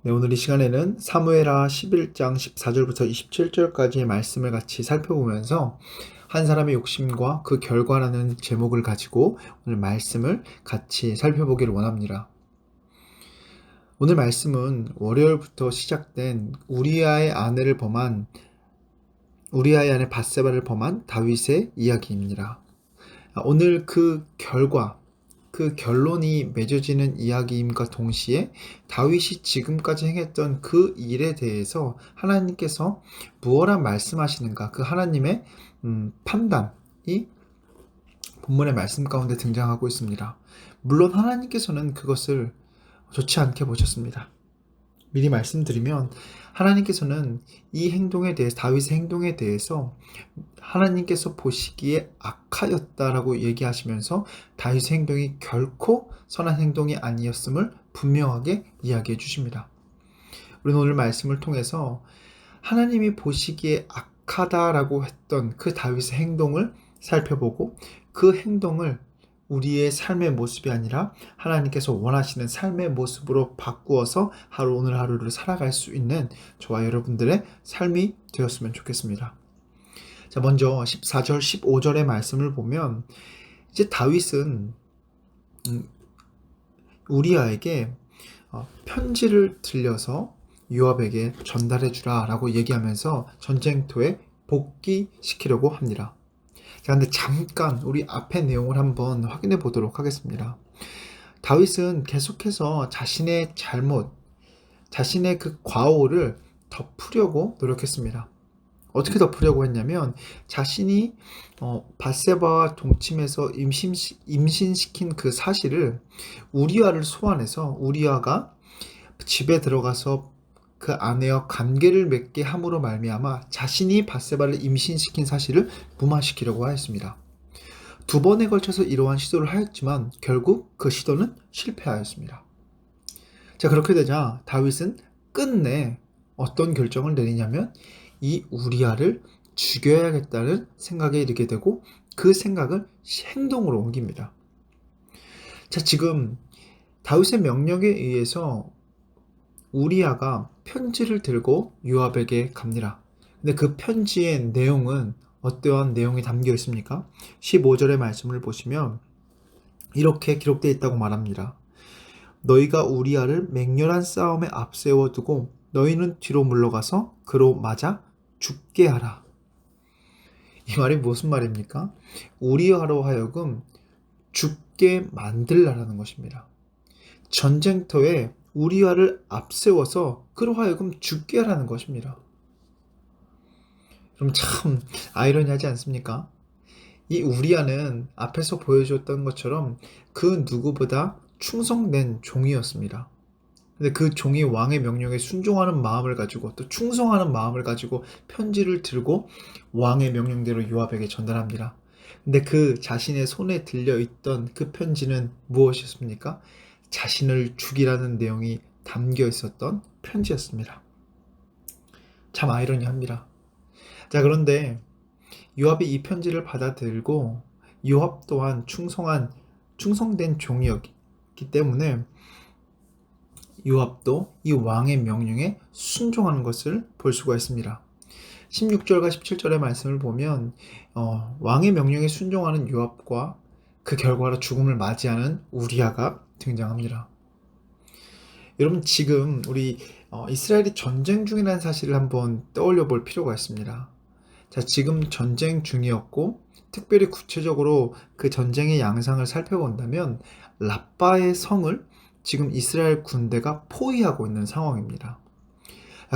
네, 오늘 이 시간에는 사무엘하 11장 14절부터 27절까지의 말씀을 같이 살펴보면서 한 사람의 욕심과 그 결과라는 제목을 가지고 오늘 말씀을 같이 살펴보기를 원합니다. 오늘 말씀은 월요일부터 시작된 우리아의 아내 밧세바를 범한 다윗의 이야기입니다. 오늘 그 결론이 맺어지는 이야기임과 동시에 다윗이 지금까지 행했던 그 일에 대해서 하나님께서 무엇라 말씀하시는가, 그 하나님의 판단이 본문의 말씀 가운데 등장하고 있습니다. 물론 하나님께서는 그것을 좋지 않게 보셨습니다. 미리 말씀드리면 하나님께서는 이 행동에 대해서, 다윗의 행동에 대해서 하나님께서 보시기에 악하였다라고 얘기하시면서 다윗의 행동이 결코 선한 행동이 아니었음을 분명하게 이야기해 주십니다. 우리는 오늘 말씀을 통해서 하나님이 보시기에 악하다라고 했던 그 다윗의 행동을 살펴보고, 그 행동을 우리의 삶의 모습이 아니라 하나님께서 원하시는 삶의 모습으로 바꾸어서 오늘 하루를 살아갈 수 있는 저와 여러분들의 삶이 되었으면 좋겠습니다. 자, 먼저 14절, 15절의 말씀을 보면 이제 다윗은 우리아에게 편지를 들려서 요압에게 전달해 주라 라고 얘기하면서 전쟁터에 복귀시키려고 합니다. 자, 근데 잠깐 우리 앞의 내용을 한번 확인해 보도록 하겠습니다. 다윗은 계속해서 자신의 그 과오를 덮으려고 노력했습니다. 어떻게 덮으려고 했냐면, 자신이 밧세바와 동침해서 임신시킨 그 사실을 우리아를 소환해서 우리아가 집에 들어가서 그 아내와 관계를 맺게 함으로 말미암아 자신이 밧세바를 임신시킨 사실을 무마시키려고 하였습니다. 2번에 걸쳐서 이러한 시도를 하였지만 결국 그 시도는 실패하였습니다. 자, 그렇게 되자 다윗은 끝내 어떤 결정을 내리냐면 이 우리아를 죽여야겠다는 생각에 이르게 되고, 그 생각을 행동으로 옮깁니다. 자, 지금 다윗의 명령에 의해서 우리아가 편지를 들고 요압에게 갑니다. 근데 그 편지의 내용은 어떠한 내용이 담겨 있습니까? 15절의 말씀을 보시면 이렇게 기록되어 있다고 말합니다. 너희가 우리아를 맹렬한 싸움에 앞세워 두고 너희는 뒤로 물러가서 그로 맞아 죽게 하라. 이 말이 무슨 말입니까? 우리아로 하여금 죽게 만들라라는 것입니다. 전쟁터에 우리아를 앞세워서 그로 하여금 죽게 하라는 것입니다. 그럼 참 아이러니하지 않습니까? 이 우리아는 앞에서 보여줬던 것처럼 그 누구보다 충성된 종이었습니다. 근데 그 종이 왕의 명령에 순종하는 마음을 가지고, 또 충성하는 마음을 가지고 편지를 들고 왕의 명령대로 요압에게 전달합니다. 근데 그 자신의 손에 들려있던 그 편지는 무엇이었습니까? 자신을 죽이라는 내용이 담겨 있었던 편지였습니다. 참 아이러니합니다. 자, 그런데 요압이 이 편지를 받아들고, 요압 또한 충성된 종이었기 때문에 요압도 이 왕의 명령에 순종하는 것을 볼 수가 있습니다. 16절과 17절의 말씀을 보면 왕의 명령에 순종하는 요압과 그 결과로 죽음을 맞이하는 우리아가 등장합니다. 여러분, 지금 우리 이스라엘이 전쟁 중이라는 사실을 한번 떠올려 볼 필요가 있습니다. 자, 지금 전쟁 중이었고, 특별히 구체적으로 그 전쟁의 양상을 살펴본다면 라빠의 성을 지금 이스라엘 군대가 포위하고 있는 상황입니다.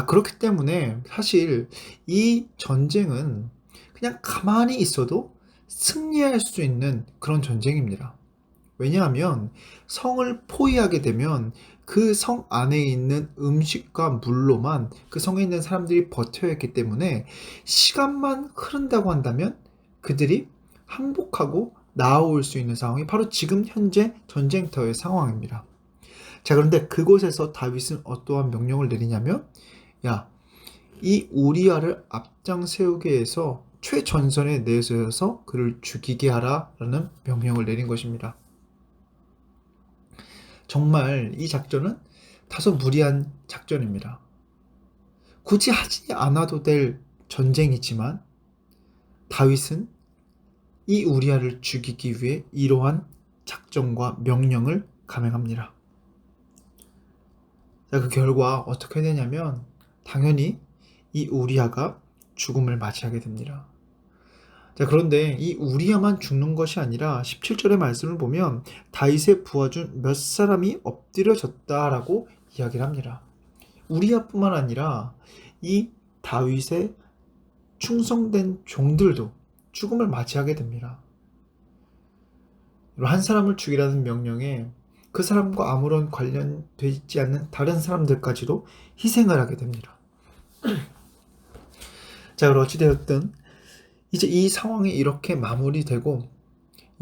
그렇기 때문에 사실 이 전쟁은 그냥 가만히 있어도 승리할 수 있는 그런 전쟁입니다. 왜냐하면 성을 포위하게 되면 그 성 안에 있는 음식과 물로만 그 성에 있는 사람들이 버텨야 했기 때문에 시간만 흐른다고 한다면 그들이 항복하고 나아올 수 있는 상황이 바로 지금 현재 전쟁터의 상황입니다. 자, 그런데 그곳에서 다윗은 어떠한 명령을 내리냐면, 이 우리아를 앞장 세우게 해서 최전선에 내세워서 그를 죽이게 하라라는 명령을 내린 것입니다. 정말 이 작전은 다소 무리한 작전입니다. 굳이 하지 않아도 될 전쟁이지만 다윗은 이 우리아를 죽이기 위해 이러한 작전과 명령을 감행합니다. 자, 그 결과 어떻게 되냐면 당연히 이 우리아가 죽음을 맞이하게 됩니다. 자, 그런데 이 우리아만 죽는 것이 아니라 17절의 말씀을 보면 다윗의 부하 중 몇 사람이 엎드려졌다라고 이야기를 합니다. 우리아뿐만 아니라 이 다윗의 충성된 종들도 죽음을 맞이하게 됩니다. 한 사람을 죽이라는 명령에 그 사람과 아무런 관련되지 않는 다른 사람들까지도 희생을 하게 됩니다. 자, 그럼 어찌되었든 이제 이 상황이 이렇게 마무리되고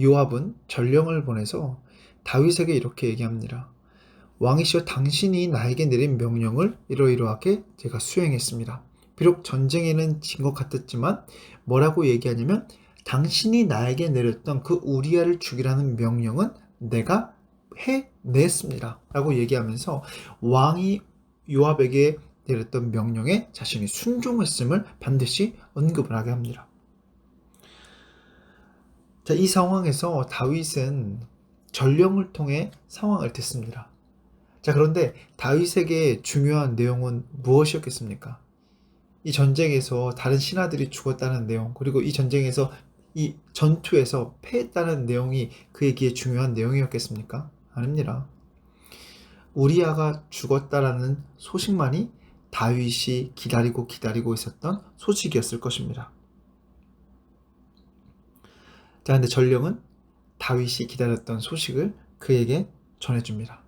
요압은 전령을 보내서 다윗에게 이렇게 얘기합니다. 왕이시여, 당신이 나에게 내린 명령을 이러이러하게 제가 수행했습니다. 비록 전쟁에는 진 것 같았지만 뭐라고 얘기하냐면 당신이 나에게 내렸던 그 우리아를 죽이라는 명령은 내가 해냈습니다 라고 얘기하면서 왕이 요압에게 내렸던 명령에 자신이 순종했음을 반드시 언급을 하게 합니다. 자, 이 상황에서 다윗은 전령을 통해 상황을 듣습니다. 자, 그런데 다윗에게 중요한 내용은 무엇이었겠습니까? 이 전쟁에서 다른 신하들이 죽었다는 내용, 그리고 이 전쟁에서 이 전투에서 패했다는 내용이 그에게 중요한 내용이었겠습니까? 아닙니다. 우리아가 죽었다라는 소식만이 다윗이 기다리고 있었던 소식이었을 것입니다. 자, 근데 전령은 다윗이 기다렸던 소식을 그에게 전해줍니다.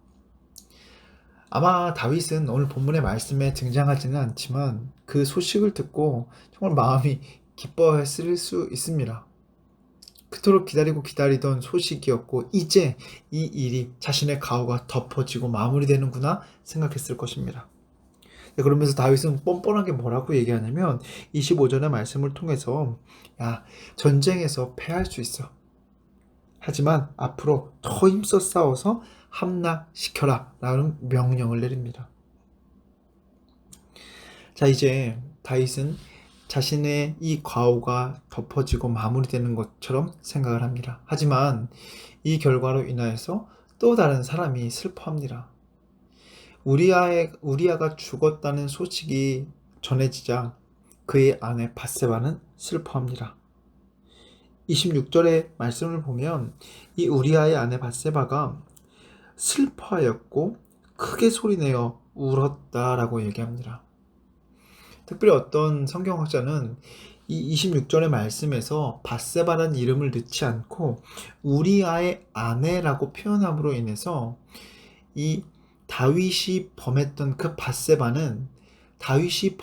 아마 다윗은 오늘 본문의 말씀에 등장하지는 않지만 그 소식을 듣고 정말 마음이 기뻐했을 수 있습니다. 그토록 기다리던 소식이었고 이제 이 일이 자신의 가호가 덮어지고 마무리되는구나 생각했을 것입니다. 그러면서 다윗은 뻔뻔하게 뭐라고 얘기하냐면 25절의 말씀을 통해서 야, 전쟁에서 패할 수 있어. 하지만 앞으로 더 힘써 싸워서 함락시켜라 라는 명령을 내립니다. 자, 이제 다윗은 자신의 이 과오가 덮어지고 마무리되는 것처럼 생각을 합니다. 하지만 이 결과로 인하여서 또 다른 사람이 슬퍼합니다. 우리아가 죽었다는 소식이 전해지자 그의 아내 밧세바는 슬퍼합니다. 26절의 말씀을 보면 이 우리아의 아내 밧세바가 슬퍼하였고 크게 소리내어 울었다라고 얘기합니다. 특별히 어떤 성경학자는 이 26절의 말씀에서 밧세바라는 이름을 넣지 않고 우리아의 아내라고 표현함으로 인해서 이 다윗이 범했던 그 밧세바는 다윗이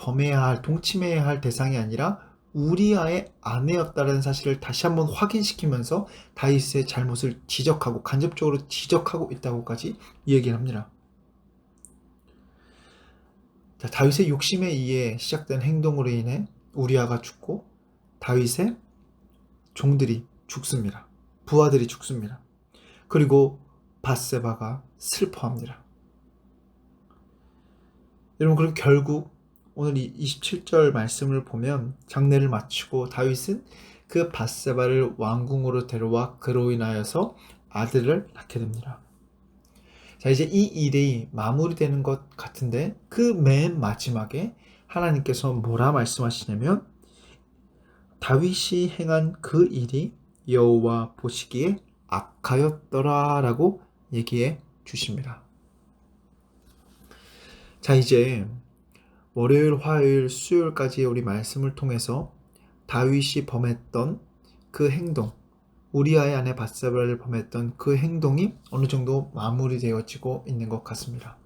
동침해야 할 대상이 아니라 우리아의 아내였다는 사실을 다시 한번 확인시키면서 다윗의 잘못을 간접적으로 지적하고 있다고까지 얘기를 합니다. 자, 다윗의 욕심에 의해 시작된 행동으로 인해 우리아가 죽고 다윗의 종들이 죽습니다. 부하들이 죽습니다. 그리고 밧세바가 슬퍼합니다. 여러분, 그리고 결국 오늘 이 27절 말씀을 보면 장례를 마치고 다윗은 그 밧세바를 왕궁으로 데려와 그로 인하여서 아들을 낳게 됩니다. 자, 이제 이 일이 마무리되는 것 같은데 그 맨 마지막에 하나님께서 뭐라 말씀하시냐면 다윗이 행한 그 일이 여호와 보시기에 악하였더라 라고 얘기해 주십니다. 자, 이제 월요일, 화요일, 수요일까지의 우리 말씀을 통해서 다윗이 범했던 그 행동, 우리아의 아내 밧세바를 범했던 그 행동이 어느 정도 마무리되어지고 있는 것 같습니다.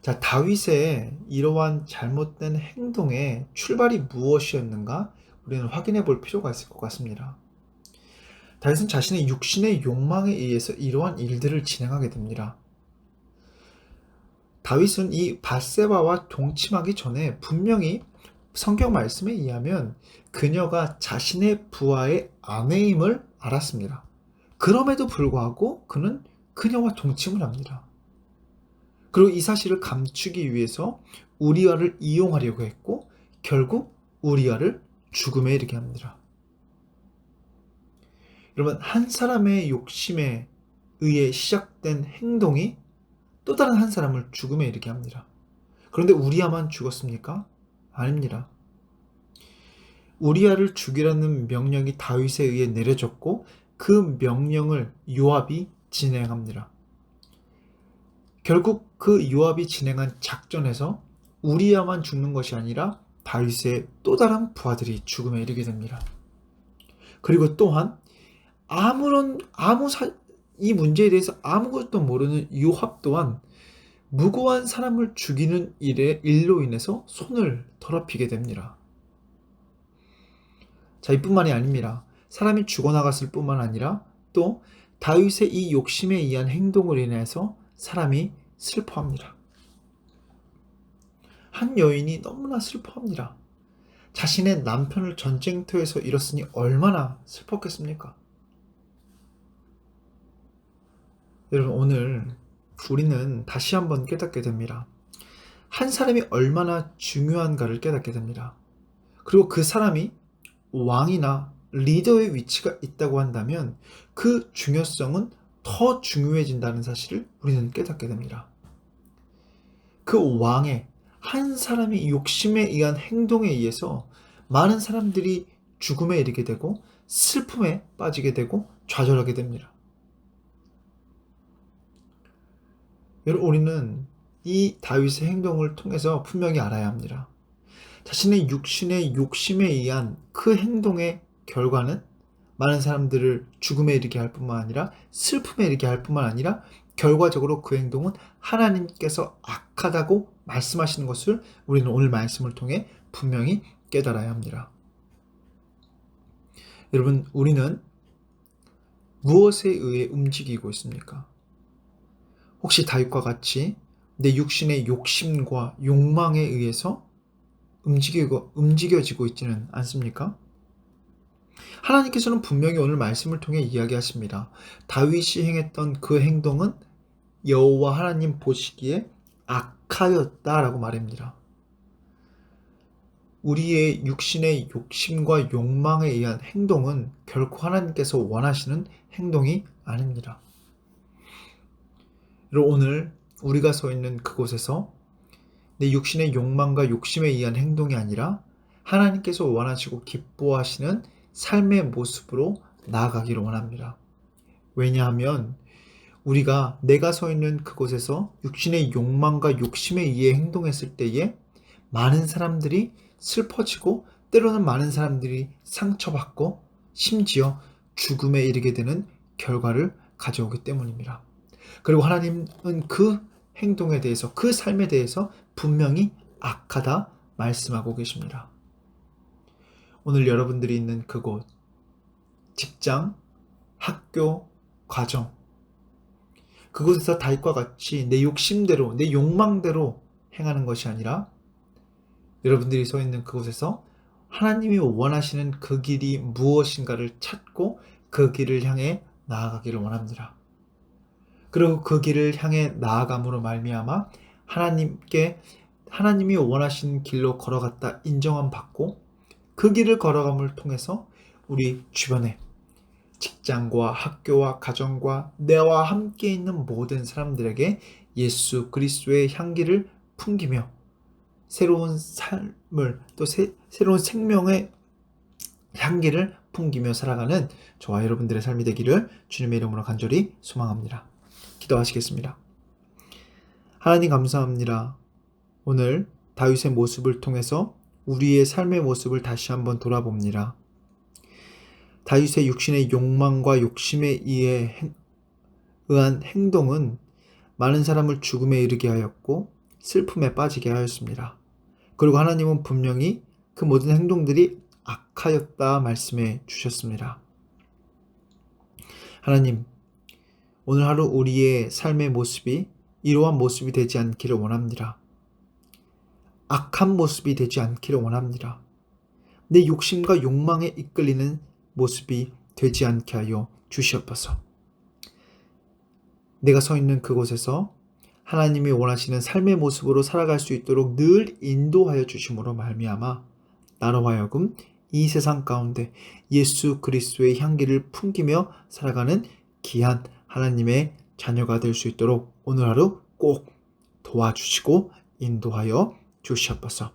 자, 다윗의 이러한 잘못된 행동의 출발이 무엇이었는가 우리는 확인해 볼 필요가 있을 것 같습니다. 다윗은 자신의 육신의 욕망에 의해서 이러한 일들을 진행하게 됩니다. 다윗은 이 밧세바와 동침하기 전에 분명히 성경 말씀에 의하면 그녀가 자신의 부하의 아내임을 알았습니다. 그럼에도 불구하고 그는 그녀와 동침을 합니다. 그리고 이 사실을 감추기 위해서 우리아를 이용하려고 했고 결국 우리아를 죽음에 이르게 합니다. 여러분, 한 사람의 욕심에 의해 시작된 행동이 또 다른 한 사람을 죽음에 이르게 합니다. 그런데 우리아만 죽었습니까? 아닙니다. 우리아를 죽이라는 명령이 다윗에 의해 내려졌고 그 명령을 요압이 진행합니다. 결국 그 요압이 진행한 작전에서 우리아만 죽는 것이 아니라 다윗의 또 다른 부하들이 죽음에 이르게 됩니다. 그리고 또한 이 문제에 대해서 아무것도 모르는 요압 또한 무고한 사람을 죽이는 일로 인해서 손을 더럽히게 됩니다. 자, 이뿐만이 아닙니다. 사람이 죽어나갔을 뿐만 아니라 또 다윗의 이 욕심에 의한 행동으로 인해서 사람이 슬퍼합니다. 한 여인이 너무나 슬퍼합니다. 자신의 남편을 전쟁터에서 잃었으니 얼마나 슬펐겠습니까? 여러분, 오늘 우리는 다시 한번 깨닫게 됩니다. 한 사람이 얼마나 중요한가를 깨닫게 됩니다. 그리고 그 사람이 왕이나 리더의 위치가 있다고 한다면 그 중요성은 더 중요해진다는 사실을 우리는 깨닫게 됩니다. 그 왕의 한 사람이 욕심에 의한 행동에 의해서 많은 사람들이 죽음에 이르게 되고 슬픔에 빠지게 되고 좌절하게 됩니다. 여러분, 우리는 이 다윗의 행동을 통해서 분명히 알아야 합니다. 자신의 육신의 욕심에 의한 그 행동의 결과는 많은 사람들을 죽음에 이르게 할 뿐만 아니라 슬픔에 이르게 할 뿐만 아니라 결과적으로 그 행동은 하나님께서 악하다고 말씀하시는 것을 우리는 오늘 말씀을 통해 분명히 깨달아야 합니다. 여러분, 우리는 무엇에 의해 움직이고 있습니까? 혹시 다윗과 같이 내 육신의 욕심과 욕망에 의해서 움직여지고 있지는 않습니까? 하나님께서는 분명히 오늘 말씀을 통해 이야기하십니다. 다윗이 행했던 그 행동은 여호와 하나님 보시기에 악하였다라고 말합니다. 우리의 육신의 욕심과 욕망에 의한 행동은 결코 하나님께서 원하시는 행동이 아닙니다. 오늘 우리가 서 있는 그곳에서 내 육신의 욕망과 욕심에 의한 행동이 아니라 하나님께서 원하시고 기뻐하시는 삶의 모습으로 나아가기를 원합니다. 왜냐하면 내가 서 있는 그곳에서 육신의 욕망과 욕심에 의해 행동했을 때에 많은 사람들이 슬퍼지고 때로는 많은 사람들이 상처받고 심지어 죽음에 이르게 되는 결과를 가져오기 때문입니다. 그리고 하나님은 그 행동에 대해서, 그 삶에 대해서 분명히 악하다 말씀하고 계십니다. 오늘 여러분들이 있는 그곳, 직장, 학교, 가정, 그곳에서 다윗과 같이 내 욕심대로, 내 욕망대로 행하는 것이 아니라 여러분들이 서 있는 그곳에서 하나님이 원하시는 그 길이 무엇인가를 찾고 그 길을 향해 나아가기를 원합니다. 그리고 그 길을 향해 나아감으로 말미암아 하나님이 원하시는 길로 걸어갔다 인정함 받고 그 길을 걸어감을 통해서 우리 주변에 직장과 학교와 가정과 내와 함께 있는 모든 사람들에게 예수 그리스도의 향기를 풍기며 새로운 삶을 또 새로운 생명의 향기를 풍기며 살아가는 저와 여러분들의 삶이 되기를 주님의 이름으로 간절히 소망합니다. 기도하시겠습니다. 하나님, 감사합니다. 오늘 다윗의 모습을 통해서 우리의 삶의 모습을 다시 한번 돌아봅니다. 다윗의 육신의 욕망과 욕심에 의한 행동은 많은 사람을 죽음에 이르게 하였고 슬픔에 빠지게 하였습니다. 그리고 하나님은 분명히 그 모든 행동들이 악하였다 말씀해 주셨습니다. 하나님, 오늘 하루 우리의 삶의 모습이 이러한 모습이 되지 않기를 원합니다. 악한 모습이 되지 않기를 원합니다. 내 욕심과 욕망에 이끌리는 모습이 되지 않게 하여 주시옵소서. 내가 서 있는 그곳에서 하나님이 원하시는 삶의 모습으로 살아갈 수 있도록 늘 인도하여 주심으로 말미암아 나로 하여금 이 세상 가운데 예수 그리스도의 향기를 풍기며 살아가는 귀한 하나님의 자녀가 될 수 있도록 오늘 하루 꼭 도와주시고 인도하여 주시옵소서.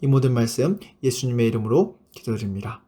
이 모든 말씀 예수님의 이름으로 기도드립니다.